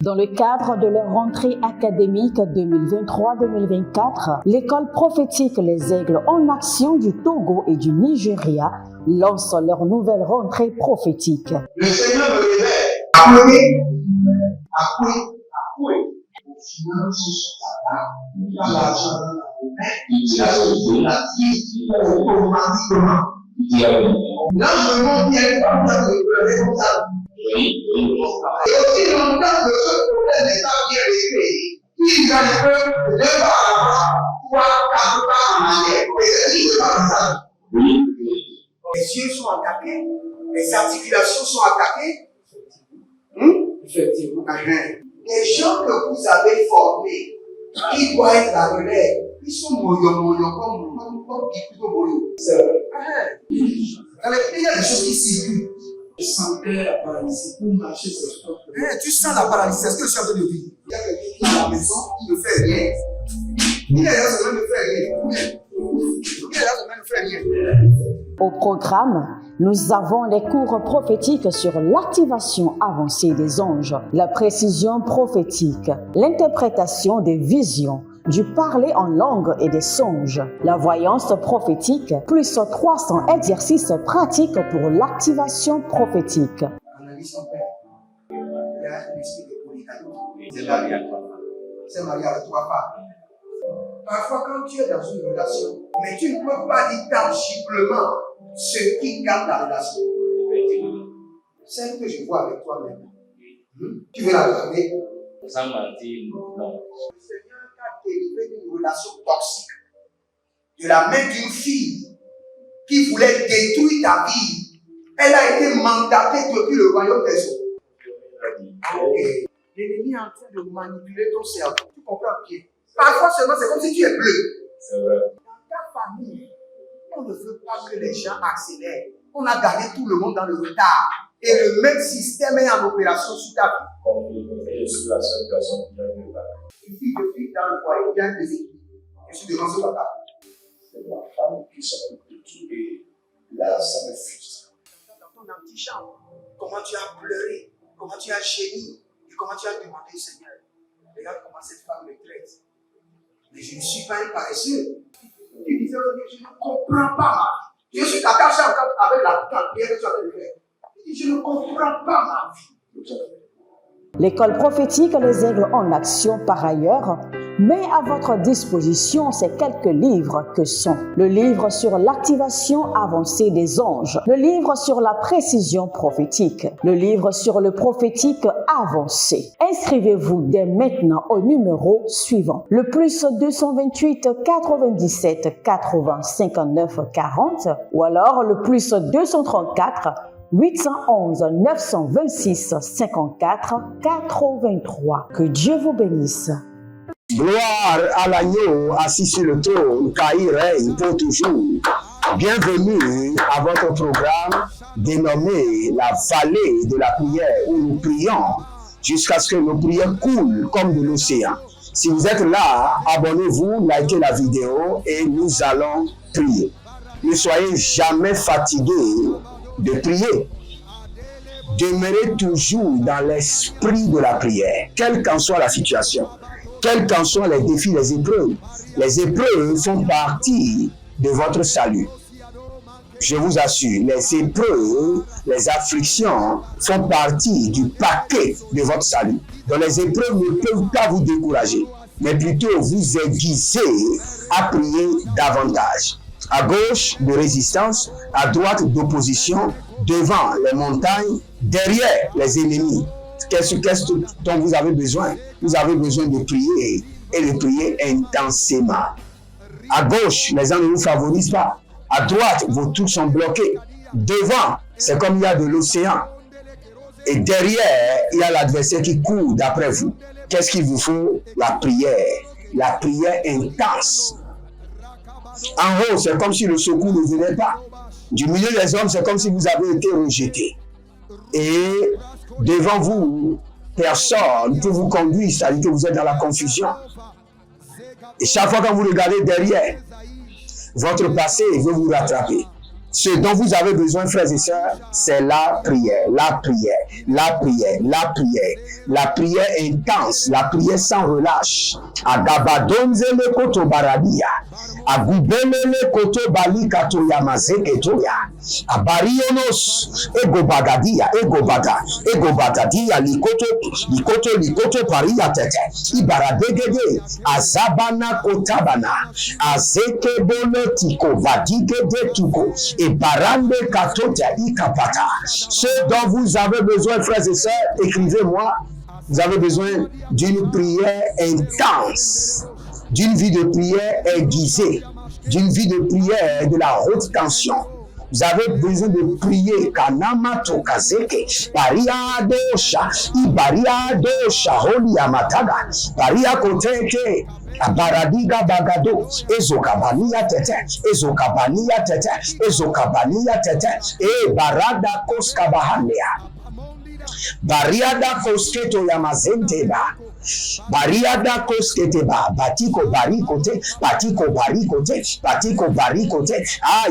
Dans le cadre de leur rentrée académique 2023-2024, l'école prophétique Les Aigles en Action du Togo et du Nigeria lance leur nouvelle rentrée prophétique. Le Seigneur me révèle. Appuyez. Finance sur ta table, dans l'argent dans la main, il a sauvé la vie automatiquement. L'enseignement vient par de pleurer comme ça. Et aussi longtemps que ce problème n'est pas bien réglé, ils en peuvent deux pas à l'avant, trois, quatre pas en arrière. Et c'est ce qui se passe ça. Les yeux sont attaqués, les articulations sont attaquées. Effectivement. Les gens que vous avez formés, qui doivent être la relève, ils sont moyo comme plutôt moyo. C'est vrai. Il y a des choses qui circulent. Je sentais la paralysie pour marcher sur ce corps. Tu sens la paralysie, c'est ce que je suis en train de dire. Il y a quelqu'un qui est à la maison, qui ne fait rien. Il y a des gens qui ne fait rien. Au programme, nous avons les cours prophétiques sur l'activation avancée des anges, la précision prophétique, l'interprétation des visions, du parler en langue et des songes, la voyance prophétique, plus 300 exercices pratiques pour l'activation prophétique. Analyse ton père. Il y a un esprit de polygame. C'est marié à trois femmes. C'est marié à trois femmes. Parfois, quand tu es dans une relation, mais tu ne peux pas dire tangiblement ce qui garde la relation. Celle que je vois avec toi maintenant. Tu veux la regarder? Sans mentir, non. Le Seigneur t'a délivré d'une relation toxique. De la main d'une fille qui voulait détruire ta vie. Elle a été mandatée depuis le royaume des eaux. L'ennemi est en train de manipuler ton cerveau. Tu comprends bien? Parfois seulement, c'est comme si tu es bleu. C'est vrai. Dans ta famille, on ne veut pas que les gens accélèrent. On a gardé tout le monde dans le retard. Et le même système est en opération sur ta vie. Je suis la seule personne qui a eu le bac. Une fille de fille dans le foyer, bien déséquilibrée. Je suis devant ce papa. C'est ma femme qui s'occupe de tout et là, ça me frustre. Dans ton antichambre, comment tu as pleuré, comment tu as gémi et comment tu as demandé au Seigneur. Regarde comment cette femme me traite. Mais je ne suis pas un paresseux. Tu disais, je ne comprends pas ma vie. Je suis attaché encore avec la prière que tu as fait de faire. Je ne comprends pas ma vie. L'école prophétique Les Aigles en Action, par ailleurs, met à votre disposition ces quelques livres que sont le livre sur l'activation avancée des anges, le livre sur la précision prophétique, le livre sur le prophétique avancé. Inscrivez-vous dès maintenant au numéro suivant, le plus 228 97 80 59 40 ou alors le plus 234 811 926 54 83. Que Dieu vous bénisse. Gloire à l'agneau assis sur le trône, car il règne pour toujours. Bienvenue à votre programme dénommé la vallée de la prière, où nous prions jusqu'à ce que nos prières coulent comme de l'océan. Si vous êtes là, abonnez-vous, likez la vidéo et nous allons prier. Ne soyez jamais fatigués de prier. Demeurez toujours dans l'esprit de la prière, quelle qu'en soit la situation, quels qu'en soient les défis, les épreuves. Les épreuves font partie de votre salut. Je vous assure, les épreuves, les afflictions font partie du paquet de votre salut. Donc les épreuves ne peuvent pas vous décourager, mais plutôt vous aiguiser à prier davantage. À gauche de résistance, à droite d'opposition, devant les montagnes, derrière les ennemis. Qu'est-ce dont vous avez besoin? Vous avez besoin de prier et de prier intensément. À gauche, les gens ne vous favorisent pas. À droite, vos trucs sont bloqués. Devant, c'est comme il y a de l'océan. Et derrière, il y a l'adversaire qui court d'après vous. Qu'est-ce qu'il vous faut? La prière intense. En haut, c'est comme si le secours ne venait pas. Du milieu des hommes, c'est comme si vous avez été rejeté. Et devant vous, personne ne peut vous conduire, c'est-à-dire que vous êtes dans la confusion. Et chaque fois que vous regardez derrière, votre passé veut vous rattraper. Ce dont vous avez besoin, frères et sœurs, c'est la prière, la prière, la prière, la prière, la prière intense, la prière sans relâche. Agabadonzele koto baradia, agubelele koto bali kato yamazeke toya, abarionos, egobagadia, egobagadia, likoto paria tete, ibaradegede, azabana kotabana, azeke bolo tiko, vadigede tuko, et barande katota ikapata. Ce dont vous avez besoin, frères et sœurs, écrivez-moi. Vous avez besoin d'une prière intense, d'une vie de prière aiguisée, d'une vie de prière de la haute tension. Vous avez besoin de prier. Kanamato kazeke, paria dosha, ibaria dosha, holy amataga, paria koteke. Baradiga bagado, ezokabania tete, e barada koskabahania, bariada kosketo yamazenteba, bariada kosketeba, batiko barikote,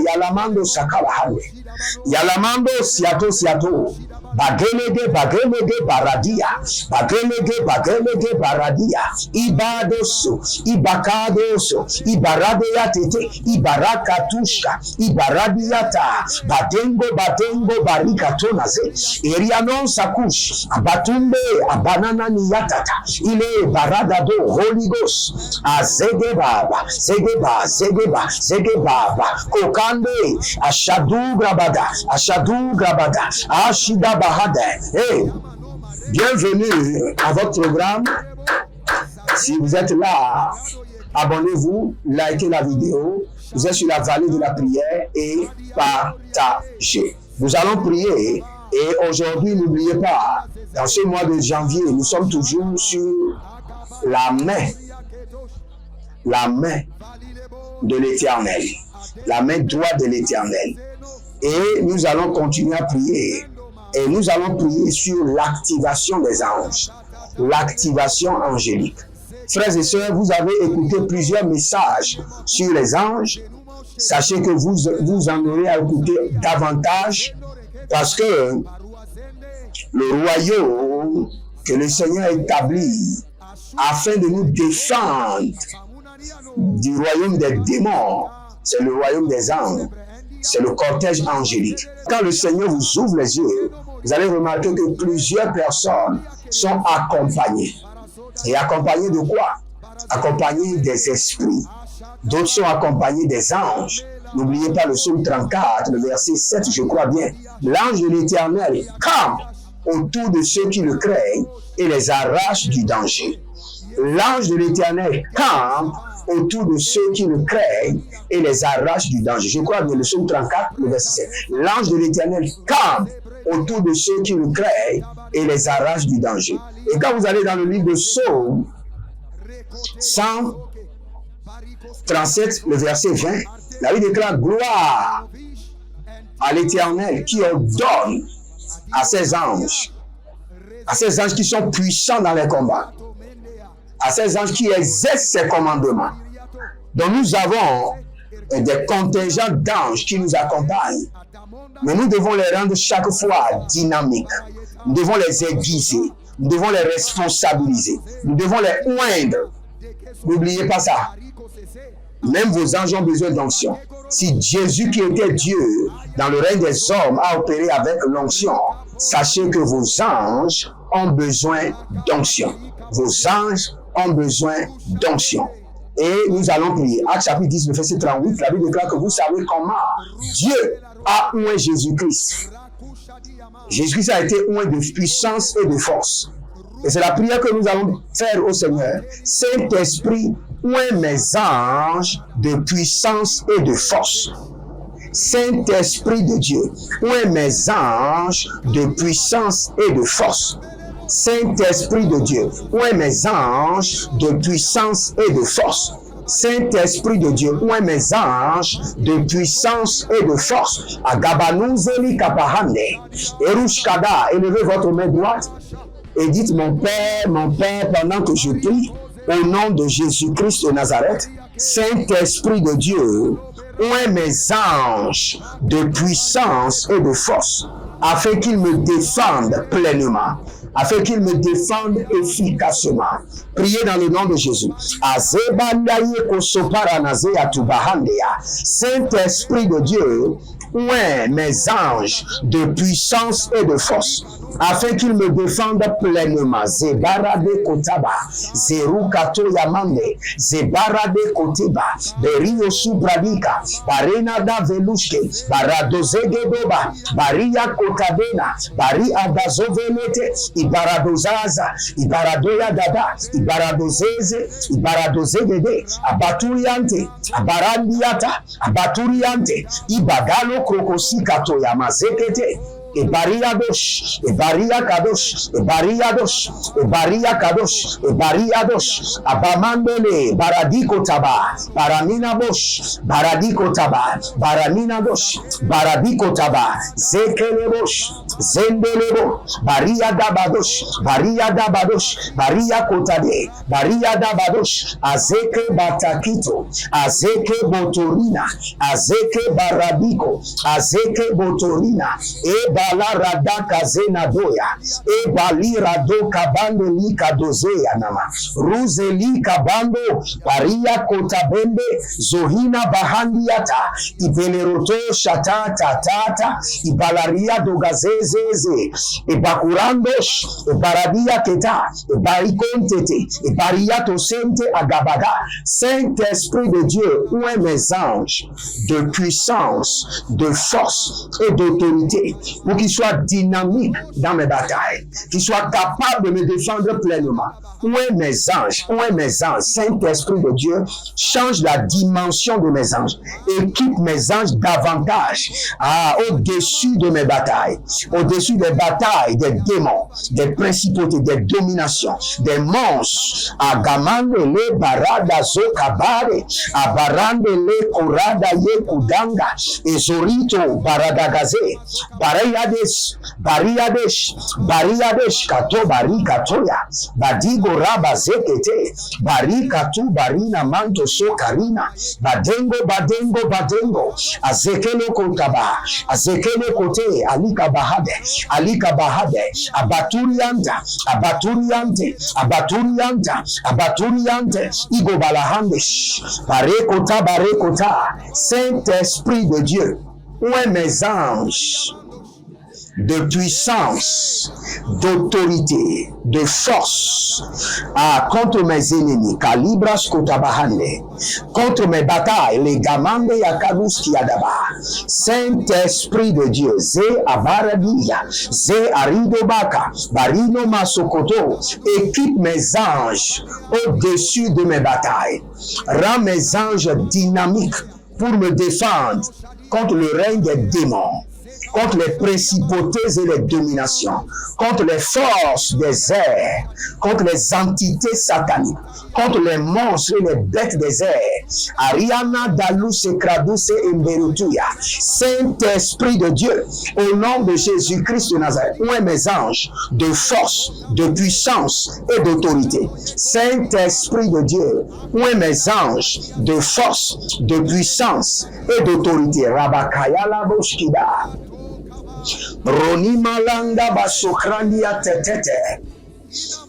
yalamando sakabahane, yalamando siato, bagelege baradia, ibadoso, ibakadoso, ibaradea tete, ibarakatushka, ibaradiata, batengo barikatonaze, erianon sakush, abatumbe, abanana niyatata, ile baradado, Holy Ghost, azegeba, kokande, ashadu grabada, ashida bahada. Hey, bienvenue à votre programme. Si vous êtes là, abonnez-vous, likez la vidéo. Vous êtes sur la vallée de la prière et partagez. Nous allons prier et aujourd'hui, n'oubliez pas, dans ce mois de janvier, nous sommes toujours sur la main de l'Éternel, la main droite de l'Éternel. Et nous allons continuer à prier. Et nous allons prier sur l'activation des anges, l'activation angélique. Frères et sœurs, vous avez écouté plusieurs messages sur les anges. Sachez que vous en aurez à écouter davantage parce que le royaume que le Seigneur a établi afin de nous défendre du royaume des démons, c'est le royaume des anges. C'est le cortège angélique. Quand le Seigneur vous ouvre les yeux, vous allez remarquer que plusieurs personnes sont accompagnées. Et accompagnées de quoi? Accompagnées des esprits. D'autres sont accompagnés des anges. N'oubliez pas le psaume 34, le verset 7, je crois bien. L'ange de l'Éternel campe autour de ceux qui le craignent et les arrache du danger. L'ange de l'Éternel campe autour de ceux qui le craignent et les arrache du danger. Je crois bien le psaume 34, le verset 7. L'ange de l'Éternel campe autour de ceux qui le craignent et les arrache du danger. Et quand vous allez dans le livre de Psaume 137, le verset 20, la Bible déclare gloire à l'Éternel qui ordonne à ses anges qui sont puissants dans les combats, à ces anges qui exercent ses commandements. Donc nous avons des contingents d'anges qui nous accompagnent, mais nous devons les rendre chaque fois dynamiques. Nous devons les aiguiser, nous devons les responsabiliser, nous devons les oindre. N'oubliez pas ça. Même vos anges ont besoin d'onction. Si Jésus qui était Dieu dans le règne des hommes a opéré avec l'onction, sachez que vos anges ont besoin d'onction. Vos anges ont besoin d'onction. Et nous allons prier. Actes chapitre 10, verset 38, la Bible déclare que vous savez comment Dieu a oint Jésus-Christ. Jésus-Christ a été oint de puissance et de force. Et c'est la prière que nous allons faire au Seigneur. Saint-Esprit, oint mes anges de puissance et de force. Saint-Esprit de Dieu, oint mes anges de puissance et de force. Saint-Esprit de Dieu, oint mes anges de puissance et de force. Saint-Esprit de Dieu, oint mes anges de puissance et de force. Agabanuzeli kapahane, erushkada, élevez votre main droite et dites mon Père, pendant que je prie, au nom de Jésus-Christ de Nazareth, Saint-Esprit de Dieu, où est mes anges de puissance et de force, afin qu'ils me défendent pleinement, afin qu'ils me défendent efficacement. Priez dans le nom de Jésus. Saint-Esprit de Dieu, où est mes anges de puissance et de force, afin qu'ils me défendent pleinement. Zebarade Kotaba, Zerukato Yamande, Zebarade Koteba, Berio Subradika, Barenada Velushke, Baradozegedoba, Baria Kotabena, Bari Adazovelete, Ibaradozaza, Ibaradoya Dada, Ibaradozeze, Ibaradozegede, Abaturiante, Abarandiata, Abaturiante, Ibagalo Krokosikato Yamazekete, Ebaria Dosh, Ebaria Kadosh, Ebaria Dosh, Ebaria Kadosh, Ebaria Dosh, Abamandele, Baradiko Taba, Baramina Bosh, Baradiko Taba, Baramina Dosh, Baradiko Taba, Zekele Bosh, Zendelebo, Baria Dabadosh, Baria Dabadosh, Baria Kotade, Baria Dabadosh, Azeke Batakito, Azeke Botorina, Azeke Baradiko, Azeke Botorina, Bala radaka zena doya, e bali rado kabando lika dozeya nama, ruze lika bando, paria kotabende, zohina bahandiata, ibeleroto shata tatata, ibalaria dogazezeze, e bakurandosh, e baradia keta, e barikontete, e bariato sente agabada. Saint-Esprit de Dieu, où est mes anges de puissance, de force et d'autorité, pour qu'ils soient dynamiques dans mes batailles, qu'ils soient capables de me défendre pleinement. Où est mes anges? Où est mes anges? Saint-Esprit de Dieu, change la dimension de mes anges. Équipe mes anges davantage au-dessus de mes batailles, au-dessus des batailles des démons, des principautés, des dominations, des monstres. Agamande le barada zokabare, abarande le korada ye kudanga, ezorito baradagaze, Bariades, Bariades, Bariades, Kato, Barikatoya, Badigo Raba Zekete, Barikatu, Barina, Manto, Sokarina, Badengo, Badengo, Badengo, Azekelo Kotaba, Azekelo Kote, Alika Bahade, Alika Bahade, Abaturianta, Abaturiante, Abaturianta, Abaturiante, Igo Balahandesh, Barekota, Barekota, Saint-Esprit de Dieu. Où est mes anges de puissance, d'autorité, de force contre mes ennemis, Kalibras Kotabahande, contre mes batailles, les Gamande Yakadus Kiadaba. Saint-Esprit de Dieu, Zé Abaradia, Zé Aridobaka, Barino Masokoto, équipe mes anges au-dessus de mes batailles, rends mes anges dynamiques pour me défendre contre le règne des démons, contre les principautés et les dominations, contre les forces des airs, contre les entités sataniques, contre les monstres et les bêtes des airs. Ariana Dalus Kradus et Mberutuya. Saint-Esprit de Dieu, au nom de Jésus-Christ de Nazareth, où est mes anges de force, de puissance et d'autorité. Saint-Esprit de Dieu, où est mes anges de force, de puissance et d'autorité. Rabakaya la Boshkida. Roni malanga basokrandia tetete.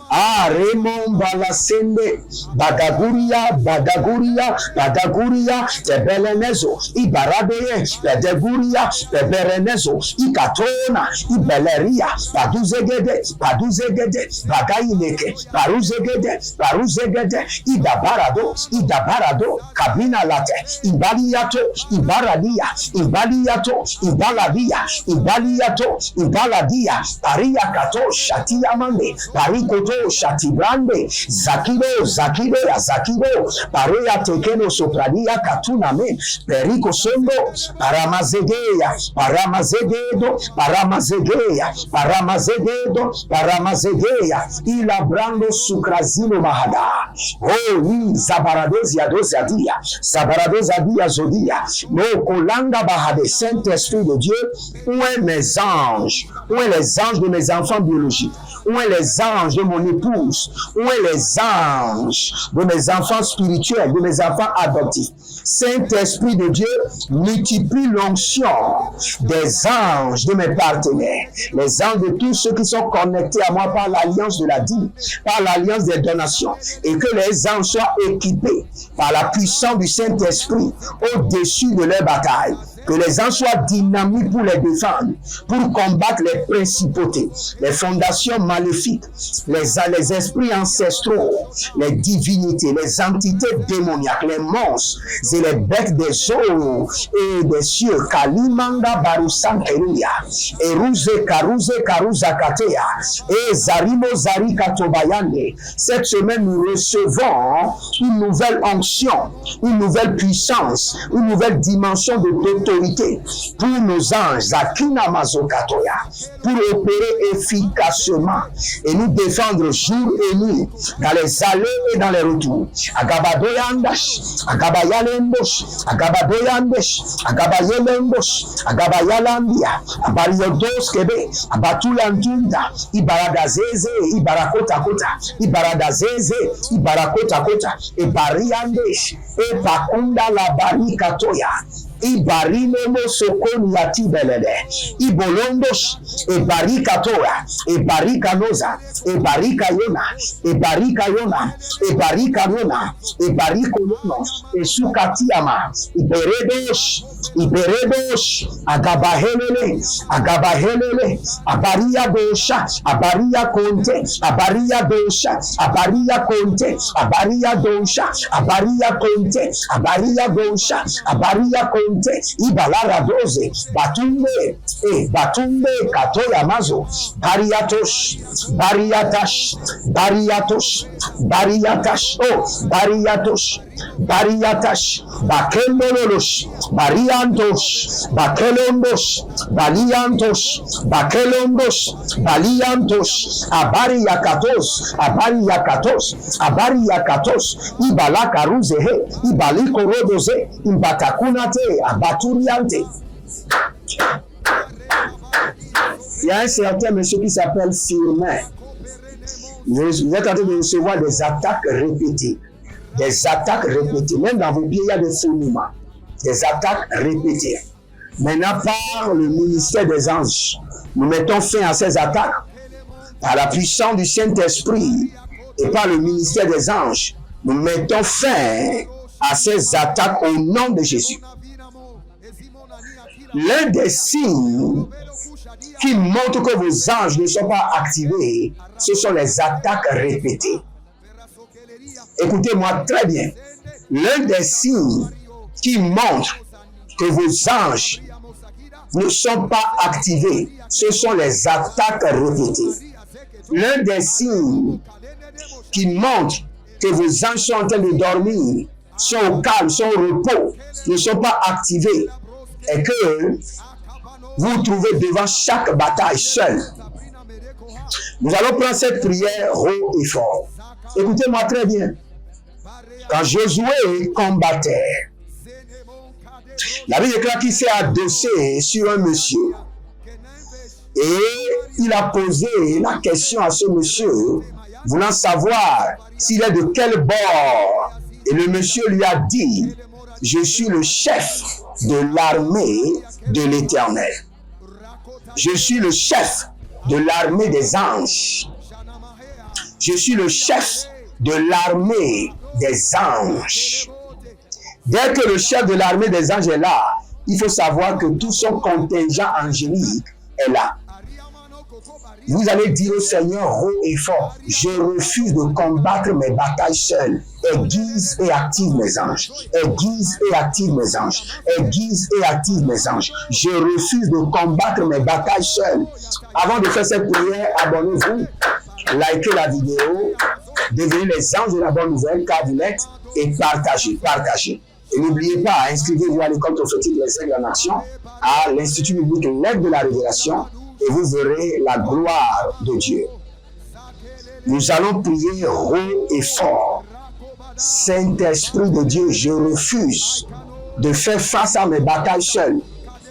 Remon balasende badaguria badaguria badaguria tebelenezo ibaradeye bedaguria beberenezo ikatona ibeleria paduzegede paduzegede bagaileke paruzegede idabarado kabina late ibaliato paria kato shatiamande parikoto Shatibrande, Zakido, Parea Tekeno Sopradia Katuname, Perico Sondo, Paramazegeya, Ilabrando Sucrazino Mahada, oh, Zabaradozia Dozadia, Zabaradozia Zodia, no Kolanga Bahade, Saint-Esprit de Dieu, où est mes anges, où est les anges de mes enfants biologiques, Où sont les anges de mon épouse? Où sont les anges de mes enfants spirituels, de mes enfants adoptifs? Saint-Esprit de Dieu, multiplie l'onction des anges de mes partenaires, les anges de tous ceux qui sont connectés à moi par l'alliance de la dîme, par l'alliance des donations, et que les anges soient équipés par la puissance du Saint-Esprit au-dessus de leur bataille. Que les anges soient dynamiques pour les défendre, pour combattre les principautés, les fondations maléfiques, les esprits ancestraux, les divinités, les entités démoniaques, les monstres et les bêtes des eaux et des cieux. Kalimanda Barusankeruya, Eruze Karuze Karuzakatea, et Zarimo Zari Katobayande. Cette semaine, nous recevons une nouvelle onction, une nouvelle puissance, une nouvelle dimension de d'autorité pour nos anges, Zakina Mazokatoya, pour opérer efficacement et nous défendre jour et nuit dans les allées et dans les retours. Agabadoyandash, Agabayalendosh, Agabadoyandesh, Agabayelendosh, Agabayalandia, Abariodos Kebe, Abatulantunda, Ibaradazeze, Ibarakotakota, Ibaradazeze, Ibarakotakota, Ibariandesh, Epakunda la Barikatoya. Ibarino sokoni yatibelede, Ibolondos, Ebarikatora, Ebarikanoza, Ebarikayona, Ebarikayona, Ebarikayona, Ebarikoyono, Esukatiama, Iberedos, Iberedos, Agabahelele, Agabahelele, Abaria dosha, Abaria conte, Abaria dosha, Abaria conte, Abaria dosha, Abaria conte, Abaria dosha, Abaria conte. Ibalara doze, Batumbe, Batumbe, Katoya Mazo, Bariatosh, Bariatash, Bariatosh, Bariatash, Bariatosh, Bariatash, Bakelolosh, Bariantosh, Bakelondos, Baliantosh, Bakelondos, Baliantosh, Abariakatos, Abariakatos, Abariakatos, Ibalaka Ruzehe, Ibaliko Rodoze, Imbatakunate, Abaturiante. Il y a un certain monsieur qui s'appelle Firmin. Vous êtes en train de recevoir des attaques répétées. Des attaques répétées. Même dans vos pieds, il y a des fourmillements. Des attaques répétées. Maintenant, par le ministère des anges, nous mettons fin à ces attaques. Par la puissance du Saint-Esprit et par le ministère des anges, nous mettons fin à ces attaques au nom de Jésus. L'un des signes qui montrent que vos anges ne sont pas activés, ce sont les attaques répétées. Écoutez-moi très bien. L'un des signes qui montrent que vos anges ne sont pas activés, ce sont les attaques répétées. L'un des signes qui montrent que vos anges sont en train de dormir, sont au calme, sont au repos, ne sont pas activés, et que vous vous trouvez devant chaque bataille seul. Nous allons prendre cette prière haut et fort. Écoutez-moi très bien. Quand Josué combattait, la Bible déclare qu'il s'est adossé sur un monsieur. Et il a posé la question à ce monsieur, voulant savoir s'il est de quel bord. Et le monsieur lui a dit, je suis le chef de l'armée de l'Éternel. Je suis le chef de l'armée des anges. Je suis le chef de l'armée des anges. Dès que le chef de l'armée des anges est là, il faut savoir que tout son contingent angélique est là. Vous allez dire au Seigneur haut et fort, je refuse de combattre mes batailles seul. Aiguise et active mes anges. Aiguise et active mes anges. Aiguise et active mes anges. Je refuse de combattre mes batailles seul. Avant de faire cette prière, abonnez-vous, likez la vidéo, devenez les anges de la bonne nouvelle car vous l'êtes et partagez. Et n'oubliez pas, inscrivez-vous à l'école prophétique Les Aigles en Action, à l'Institut biblique L'Aigle de la Révélation, et vous verrez la gloire de Dieu. Nous allons prier haut et fort. Saint-Esprit de Dieu, je refuse de faire face à mes batailles seul.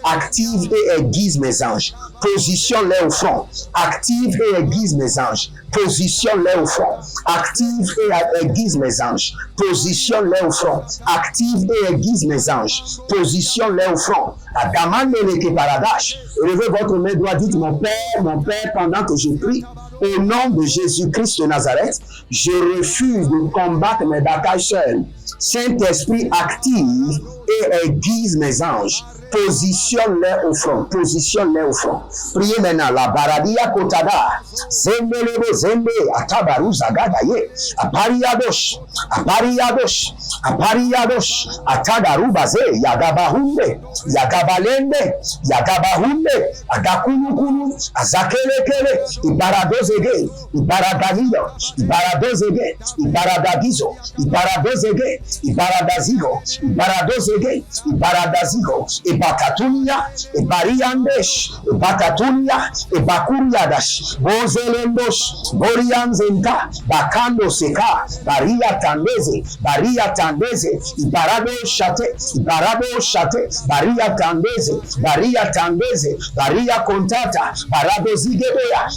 active et aiguise mes anges, positionne-les au front, active et aiguise mes anges, positionne-les au front, active et aiguise mes anges, positionne-les au front, active et aiguise mes anges, positionne-les au front. Adamandele paradash, élevez votre main droite, dites mon Père, pendant que je prie, au nom de Jésus-Christ de Nazareth, je refuse de combattre mes batailles seul. Saint-Esprit, active et aiguise mes anges. Positionne-les au front, positionne-les au front. Priez maintenant la baradia kotada, zembe, zembe, atabaru zagadaye, apariadosh, apariadosh, apariadosh, atadaru baze, yagabahunde, yagabalende, yagabahunde, agakunukunu, azakelekele, ibaradozege, ibaradaniyo, ibaradozege, ibaradagizo, ibaradozege, ibaradazigo, ibaradozege, ibaradazigo, Bakatunya, Bariandesh, Bakatunya, Bakuriadash, Bozelendosh, Borianzenta, Bakando Seka, Baria Tandeze, Ibarado Shate, Baria Tandeze, Baria Contata, Barado Zigedoya,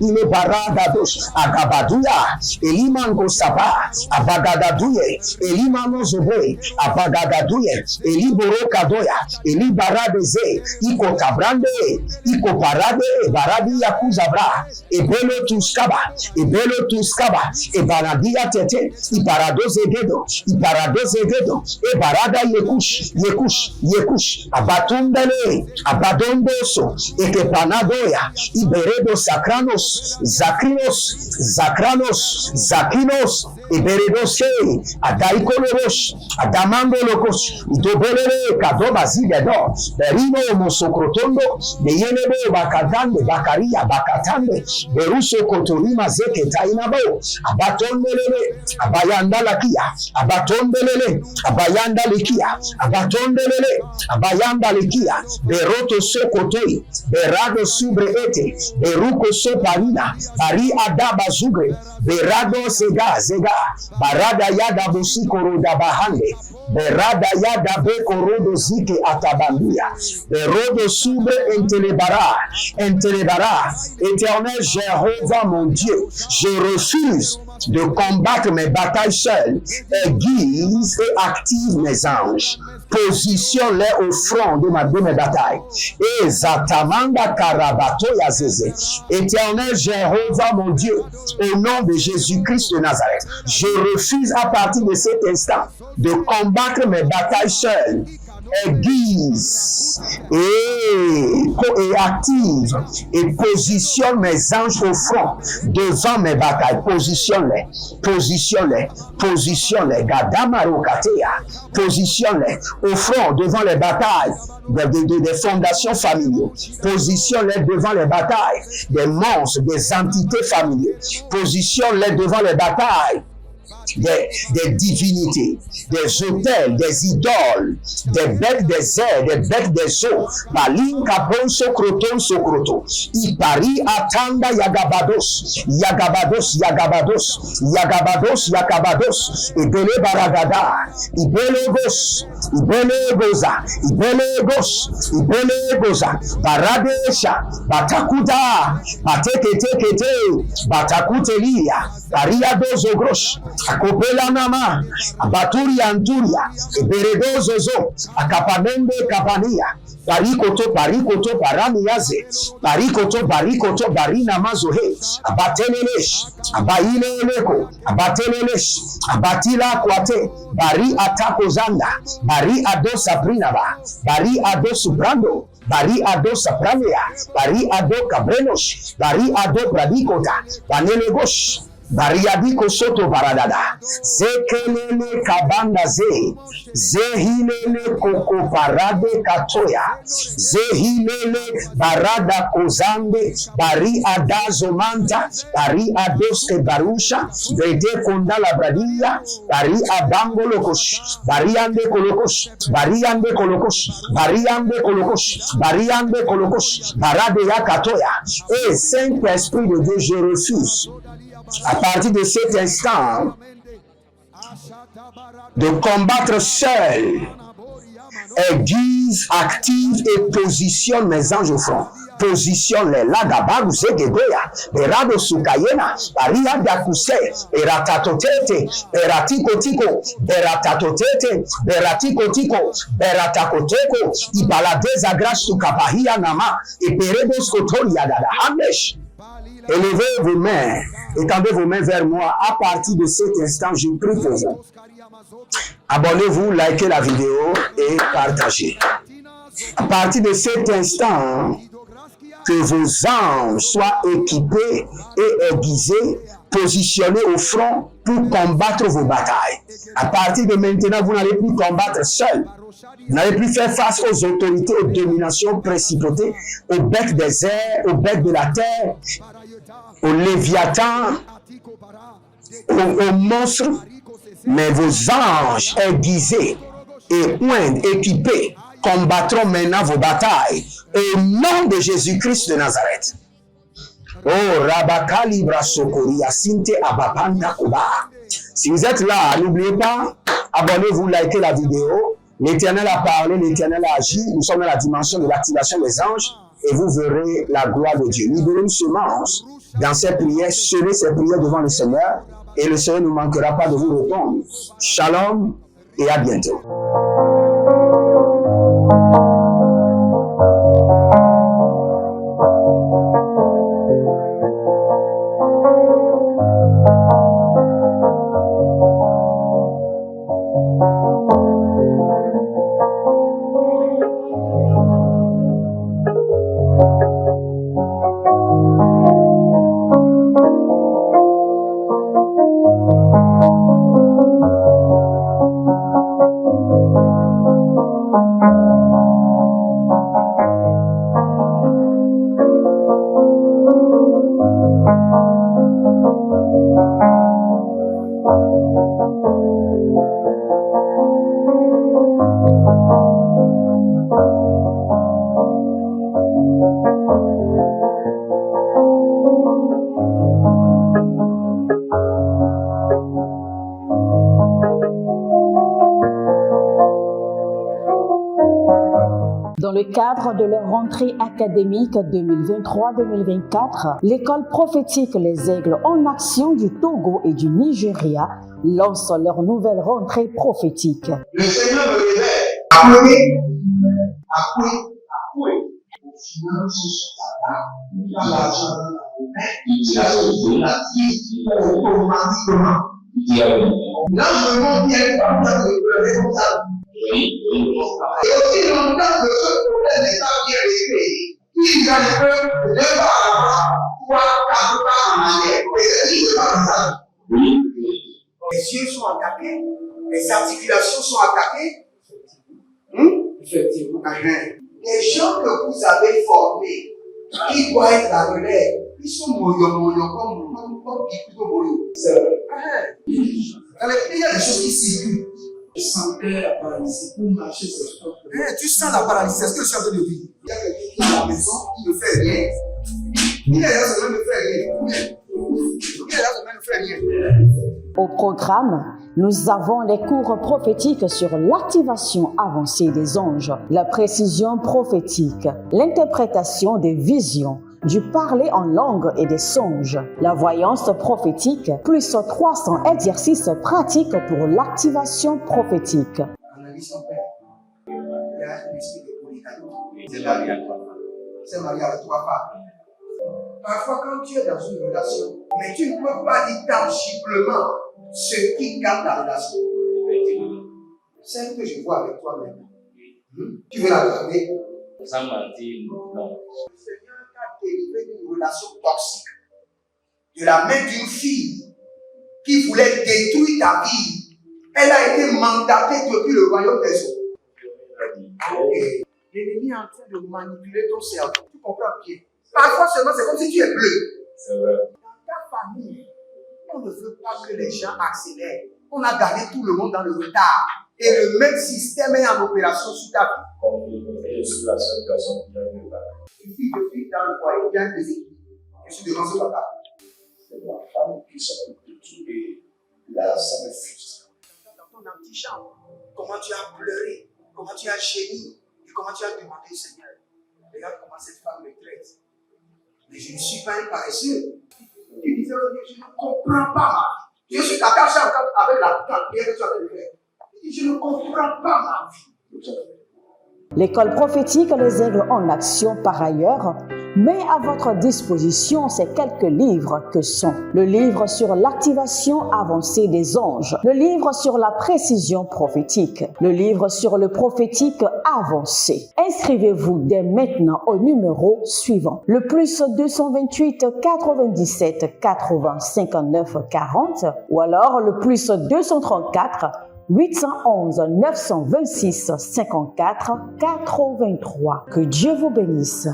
il est baragadosh, Agabaduya, Elimango Saba, Abagadaduye, Elimano Zobe, Abagadaduye, Eliboro Kadoya, Elibaradeze, Iko Tabrande, Iko Parade, Baradi Yakuzabra, Ebelo Tuskaba, Ebaradia Tete, Iparadozegedo, Ebarada Yekush, Abatundele, Abadondoso, Ekepanadoya, Iberedo Sacranos, Zakinos, Iberedose, Adaikolos, Adamando Locos, Dobelere, Kadoba Zigedo, Berino Mosocrotondo, Beyenebo, Bakadande, Bakaria, Bakatande, Beruso Kotorima Zeke Tainabo, Abatondele, Abayanda Lakia, Abatondele, Abayanda Likia, Abayanda Likia, Beroto Sokotoi, Berado Subreete, Beruko Soparina, Bari Adaba Zugre, Berado Zega, Barada Yada Busikoro da Bahande, Berada Yada Bekorodo Zike Atabambia, Berodo Subre Entelebara, Éternel Jéhovah mon Dieu, je refuse de combattre mes batailles seules, aiguise et active mes anges. Positionne-les au front de mes batailles. Et Zatamanda Karabato Yazeze. Éternel Jéhovah mon Dieu, au nom de Jésus-Christ de Nazareth, je refuse à partir de cet instant de combattre mes batailles seules. Aiguise et active et positionne mes anges au front devant mes batailles. Positionne-les, Gadamarokatea, positionne-les au front devant les batailles des fondations familiales. Positionne-les devant les batailles des monstres, des entités familiales. Positionne-les devant les batailles des divinités, des autels, des idoles, des bêtes des airs, des bêtes des eaux. Balinka bon sokroto. Ipari atanda yagabados. Ibele baragada. Ibele goza. Baradesha. Batakuda. Batakutelia. Bariadozo grosh. Akopela nama, abaturi anturia, beredozozo, akapanende kapania, barikoto, baramiyaze, barikoto, barina mazohe, abatelelesh, abaileleko, abatelelesh, abatila kwate, bari atako zanda, bari ado saprinaba, bari ado subrando, bari ado sapranea, bari ado cabrenos, bari ado pradikota, banelegosh, Bariadi kosoto baradada. Zekelele kabanda ze. Zehilele koko parade katoya. Zehilele barada kozande. Bari adazo manta. Bari adoske barusha. Vede kondala bradia. Bari abango lokos. Bari ande kolokos. Bari ande kolokos. Bari ande kolokos. Bari ande kolokos. Barade ya katoya. Et Saint-Esprit de Dieu, je refuse. À partir de cet instant, de combattre seul, aiguise, active et positionne mes anges au front. Positionne-les. Lagabaru zegedoya. Berado sukayena. Baria dakuse. Beratatotete. Beratikotiko. Beratatotete. Beratikotiko. Beratakoteko. Ibaladeza grace sukapahia nama. Et peredos kotoria dada. Hamesh. Élevez vos mains, étendez vos mains vers moi. À partir de cet instant, je prie pour vous. Abonnez-vous, likez la vidéo et partagez. À partir de cet instant, que vos anges soient équipés et aiguisés, positionnés au front pour combattre vos batailles. À partir de maintenant, vous n'allez plus combattre seul. Vous n'allez plus faire face aux autorités, aux dominations, principautés, au bec des airs, au bec de la terre, aux léviathans, aux monstres, mais vos anges aiguisés et équipés combattront maintenant vos batailles au nom de Jésus-Christ de Nazareth. Oh, Rabakali Brasokori, Asinte Abapanda Kuba. Si vous êtes là, n'oubliez pas, abonnez-vous, likez la vidéo. L'Éternel a parlé, l'Éternel a agi. Nous sommes dans la dimension de l'activation des anges et vous verrez la gloire de Dieu. Libérez une semence dans ces prières, semez ces prières devant le Seigneur et le Seigneur ne manquera pas de vous répondre. Shalom et à bientôt. Dans le cadre de leur rentrée académique 2023-2024, l'école prophétique Les Aigles en Action du Togo et du Nigeria lance leur nouvelle rentrée prophétique. Le Seigneur me révèle. Appelez. Finance, il a l'argent dans la main, il a sauvé la vie automatiquement. Là, je montre bien comme ça, je peux comme ça. Et aussi longtemps que ce problème n'est pas bien réglé, il y a des peuples de par là-bas, 3, 4 pas en arrière. Et c'est ce qui se passe comme ça. Les yeux sont attaqués, les articulations sont attaquées. Effectivement. Les gens que vous avez formés, qui doivent être la relève, ils sont moyons comme plutôt moyons. C'est vrai. Dans les pays, il y a des choses qui circulent. Je sentais la paralysie pour marcher sur le sport. Tu sens la paralysie, c'est ce que je suis en train de dire. Il y a quelqu'un qui est à la maison, qui ne fait rien. Il est là, ça ne fait rien. Il est là, ça ne fait rien. Au programme, nous avons les cours prophétiques sur l'activation avancée des anges, la précision prophétique, l'interprétation des visions, du parler en langue et des songes, la voyance prophétique, plus 300 exercices pratiques pour l'activation prophétique. Analyse son père. Il y a un esprit de polygamie. C'est marié à trois femmes. C'est marié à trois femmes. Parfois, quand tu es dans une relation, mais tu ne peux pas dire tangiblement ce qui garde la relation. Celle que je vois avec toi maintenant. Tu veux la regarder? Sans mentir, non. Le Seigneur t'a délivré d'une relation toxique. De la main d'une fille qui voulait détruire ta vie, elle a été mandatée depuis le royaume des eaux. L'ennemi est en train de manipuler ton cerveau. Tu comprends bien? Parfois seulement, c'est comme si tu es bleu. C'est vrai. Dans ta famille, on ne veut pas que les gens accélèrent. On a gardé tout le monde dans le retard. Et le même système est en opération sur ta vie. Comme je suis la seule personne qui a vu le bac. Une fille de fille dans le foyer, bien déséquilibrée. Je suis devant ce papa. C'est ma femme qui s'occupe de tout et là, ça me frustre. Dans ton antichambre, comment tu as pleuré, comment tu as gémi et comment tu as demandé au Seigneur. Regarde comment cette femme me traite. Mais je ne suis pas un paresseux. Tu disais au Dieu, je ne comprends pas ma vie. Je suis attaché avec la prière que tu as fait de faire. Je ne comprends pas ma vie. L'école prophétique Les Aigles en Action, par ailleurs, met à votre disposition ces quelques livres que sont le livre sur l'activation avancée des anges, le livre sur la précision prophétique, le livre sur le prophétique avancé. Inscrivez-vous dès maintenant au numéro suivant, le plus 228 97 80 59 40 ou alors le plus 234 811 926 54 83. Que Dieu vous bénisse.